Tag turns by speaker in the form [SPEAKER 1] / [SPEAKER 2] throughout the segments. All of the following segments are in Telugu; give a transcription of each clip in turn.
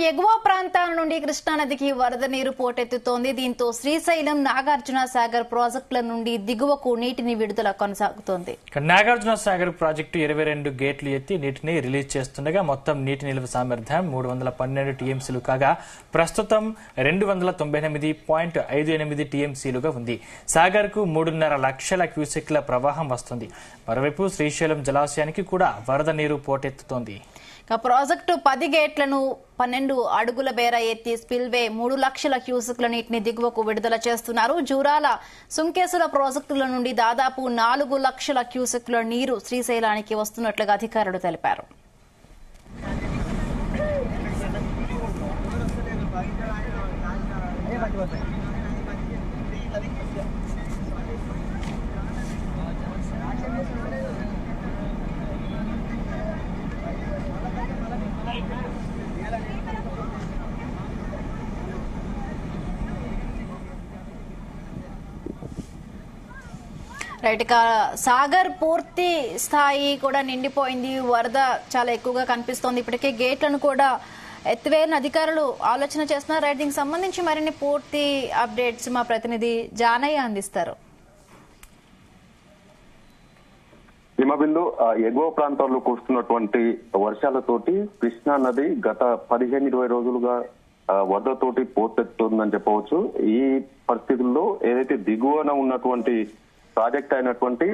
[SPEAKER 1] ఎగువ ప్రాంతాల నుండి కృష్ణానదికి వరద నీరు పోటెత్తుతోంది. దీంతో శ్రీశైలం, నాగార్జున సాగర్ ప్రాజెక్టుల నుండి దిగువకు నీటిని విడుదల కొనసాగుతోంది.
[SPEAKER 2] నాగార్జున సాగర్ ప్రాజెక్టు 22 గేట్లు ఎత్తి నీటిని రిలీజ్ చేస్తుండగా మొత్తం నీటి నిల్వ సామర్థ్యం 312 టీఎంసీలు కాగా ప్రస్తుతం 298.58 టీఎంసీలుగా ఉంది. సాగర్ కు 3.5 లక్షల క్యూసెక్ల ప్రవాహం వస్తుంది. మరోవైపు శ్రీశైలం జలాశయానికి కూడా వరద నీరు పోటెత్తుతోంది.
[SPEAKER 1] ప్రాజెక్టు 10 గేట్లను 12 అడుగుల మేర ఎత్తి స్పిల్వే 3 లక్షల క్యూసెక్ల నీటిని దిగువకు విడుదల చేస్తున్నారు. జూరాల, సుంకేసుల ప్రాజెక్టుల నుండి దాదాపు 4 లక్షల క్యూసెక్ల నీరు శ్రీశైలానికి వస్తున్నట్లుగా అధికారులు తెలిపారు. రైట్, సాగర్ పూర్తి స్థాయి కూడా నిండిపోయింది. వరద చాలా ఎక్కువగా కనిపిస్తోంది. ఇప్పటికే గేట్లను కూడా ఎత్తివేయాలని అధికారులు ఆలోచన చేస్తున్నారు. రైట్, దీనికి సంబంధించి మరిన్ని పూర్తి అప్డేట్స్ మా ప్రతినిధి జానయ్య అందిస్తారు.
[SPEAKER 3] హిమబిందు, ఎగువ ప్రాంతాల్లో కురుస్తున్నటువంటి వర్షాలతోటి కృష్ణా నది గత 15-20 రోజులుగా వరదతోటి పోటెత్తుతుందని చెప్పవచ్చు. ఈ పరిస్థితుల్లో ఏదైతే దిగువన ఉన్నటువంటి ప్రాజెక్ట్ అయినటువంటి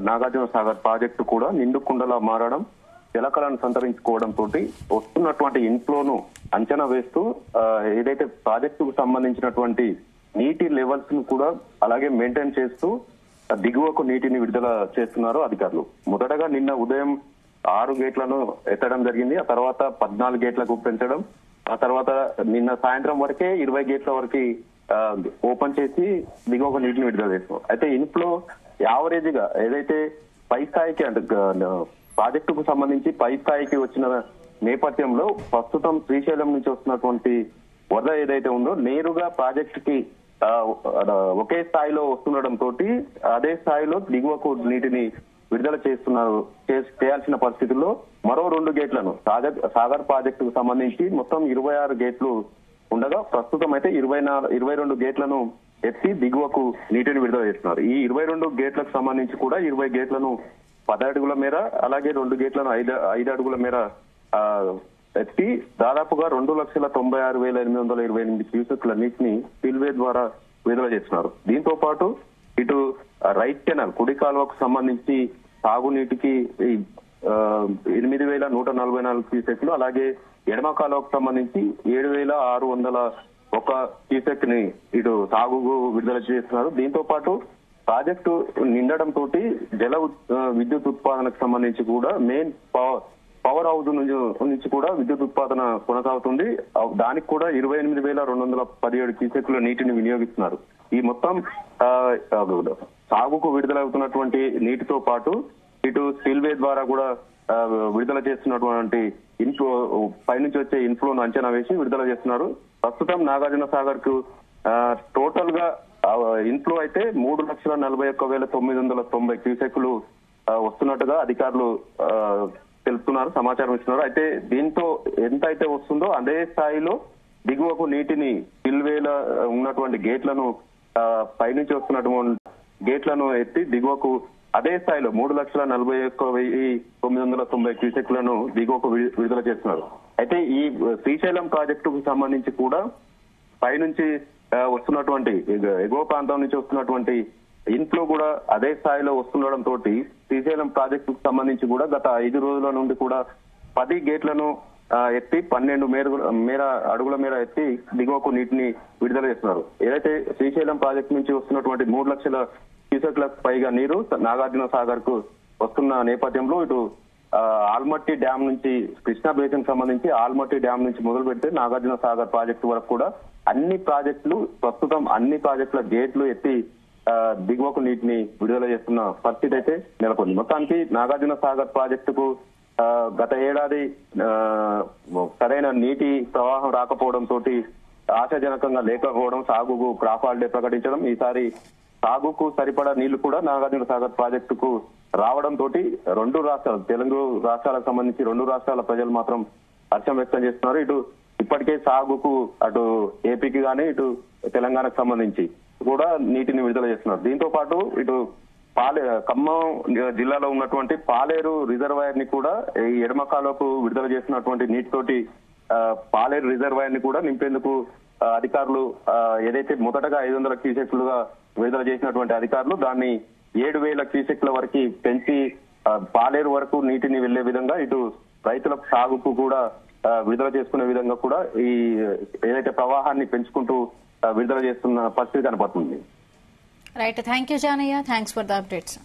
[SPEAKER 3] నాగార్జున సాగర్ ప్రాజెక్టు కూడా నిండుకుండలా మారడం, జలకళను సంతరించుకోవడం తోటి వస్తున్నటువంటి ఇన్ఫ్లోను అంచనా వేస్తూ ఏదైతే ప్రాజెక్టుకు సంబంధించినటువంటి నీటి లెవెల్స్ ను కూడా అలాగే మెయింటైన్ చేస్తూ దిగువకు నీటిని విడుదల చేస్తున్నారు అధికారులు. మొదటగా నిన్న ఉదయం 6 గేట్లను ఎత్తడం జరిగింది. ఆ తర్వాత 14 గేట్లకు పెంచడం, ఆ తర్వాత నిన్న సాయంత్రం వరకే 20 గేట్ల వరకు ఓపెన్ చేసి దిగువకు నీటిని విడుదల చేస్తున్నారు. అయితే ఇన్ఫ్లో యావరేజ్ గా ఏదైతే పై స్థాయికి అంటే ప్రాజెక్టుకు సంబంధించి పై స్థాయికి వచ్చిన నేపథ్యంలో ప్రస్తుతం శ్రీశైలం నుంచి వస్తున్నటువంటి వరద ఏదైతే ఉందో నేరుగా ప్రాజెక్టుకి ఒకే స్థాయిలో వస్తుండడం తోటి అదే స్థాయిలో దిగువకు నీటిని విడుదల చేయాల్సిన పరిస్థితుల్లో మరో 2 గేట్లను సాగర్ ప్రాజెక్టుకు సంబంధించి మొత్తం 26 గేట్లు ఉండగా ప్రస్తుతం అయితే 22 గేట్లను ఎత్తి దిగువకు నీటిని విడుదల చేస్తున్నారు. ఈ 22 గేట్లకు సంబంధించి కూడా 20 గేట్లను 10 అడుగుల మేర అలాగే 2 గేట్లను 5 అడుగుల మేర ఎత్తి దాదాపుగా 2,96,828 క్యూసెక్ల నీటిని స్పిల్వే ద్వారా విడుదల చేస్తున్నారు. దీంతో పాటు ఇటు రైట్ కెనాల్ కుడి కాలువకు సంబంధించి సాగునీటికి 8,144 క్యూసెక్లు, అలాగే ఎడమ కాలువకు సంబంధించి 7,601 క్యూసెక్ ని ఇటు సాగుకు విడుదల చేస్తున్నారు. దీంతో పాటు ప్రాజెక్టు నిండడం తోటి జల విద్యుత్ ఉత్పాదనకు సంబంధించి కూడా మెయిన్ పవర్ హౌస్ నుంచి కూడా విద్యుత్ ఉత్పాదన కొనసాగుతుంది. దానికి కూడా 28,217 క్యూసెక్ల నీటిని వినియోగిస్తున్నారు. ఈ మొత్తం సాగుకు విడుదలవుతున్నటువంటి నీటితో పాటు ఇటు స్పిల్వే ద్వారా కూడా విడుదల చేస్తున్నటువంటి ఇన్ఫ్లో పైనుంచి వచ్చే ఇన్ఫ్లోను అంచనా వేసి విడుదల చేస్తున్నారు. ప్రస్తుతం నాగార్జున సాగర్ కు టోటల్ గా ఇన్ఫ్లో అయితే 3,41,990 క్యూసెక్లు వస్తున్నట్టుగా అధికారులు తెలుపుతున్నారు, సమాచారం ఇస్తున్నారు. అయితే దీంతో ఎంత అయితే వస్తుందో అదే స్థాయిలో దిగువకు నీటిని స్పిల్వేలో ఉన్నటువంటి గేట్లను పైనుంచి వస్తున్నటువంటి గేట్లను ఎత్తి దిగువకు అదే స్థాయిలో 3,41,990 క్యూసెక్లను దిగువకు విడుదల చేస్తున్నారు. అయితే ఈ శ్రీశైలం ప్రాజెక్టుకు సంబంధించి కూడా పైనుంచి వస్తున్నటువంటి ఎగువ ప్రాంతం నుంచి వస్తున్నటువంటి ఇన్ఫ్లో కూడా అదే స్థాయిలో వస్తుండడం తోటి శ్రీశైలం ప్రాజెక్టుకు సంబంధించి కూడా గత 5 రోజుల నుండి కూడా 10 గేట్లను ఎత్తి 12 అడుగుల మేర ఎత్తి దిగువకు నీటిని విడుదల చేస్తున్నారు. ఏదైతే శ్రీశైలం ప్రాజెక్టు నుంచి వస్తున్నటువంటి 3 లక్షల క్యూసెక్లకు పైగా నీరు నాగార్జున సాగర్ కు వస్తున్న నేపథ్యంలో ఇటు ఆల్మట్టి డ్యామ్ నుంచి కృష్ణా బేసిన్ సంబంధించి ఆల్మట్టి డ్యామ్ నుంచి మొదలు పెడితే నాగార్జున సాగర్ ప్రాజెక్టు వరకు కూడా ప్రస్తుతం అన్ని ప్రాజెక్టుల గేట్లు ఎత్తి దిగువకు నీటిని విడుదల చేస్తున్న పరిస్థితి అయితే నెలకొంది. మొత్తానికి నాగార్జున సాగర్ ప్రాజెక్టుకు గత ఏడాది సరైన నీటి ప్రవాహం రాకపోవడం తోటి ఆశాజనకంగా లేకపోవడం, సాగుకు క్రాప్ హాలిడే ప్రకటించడం, ఈసారి సాగుకు సరిపడా నీళ్లు కూడా నాగార్జున సాగర్ ప్రాజెక్టుకు రావడం తోటి 2 రాష్ట్రాలు తెలుగు రాష్ట్రాలకు సంబంధించి 2 రాష్ట్రాల ప్రజలు మాత్రం హర్షం వ్యక్తం చేస్తున్నారు. ఇటు ఇప్పటికే సాగుకు అటు ఏపీకి గానీ ఇటు తెలంగాణకు సంబంధించి కూడా నీటిని విడుదల చేస్తున్నారు. దీంతో పాటు ఇటు ఖమ్మం జిల్లాలో ఉన్నటువంటి పాలేరు రిజర్వాయర్ ని కూడా ఈ ఎడమకాలకు విడుదల చేసినటువంటి నీటితోటి పాలేరు రిజర్వాయర్ ని కూడా నింపేందుకు అధికారులు ఏదైతే మొదటగా 500 క్యూసెక్లుగా విడుదల చేసినటువంటి అధికారులు దాన్ని 7,000 క్యూసెక్ల వరకు పెంచి పాలేరు వరకు నీటిని వెళ్లే విధంగా ఇటు రైతులకు సాగుకు కూడా విడుదల చేసుకునే విధంగా కూడా ఈ ఏదైతే ప్రవాహాన్ని పెంచుకుంటూ విడుదల చేస్తున్న పరిస్థితి కనపడుతుంది.
[SPEAKER 1] Right, thank you Janaiah, thanks for the updates.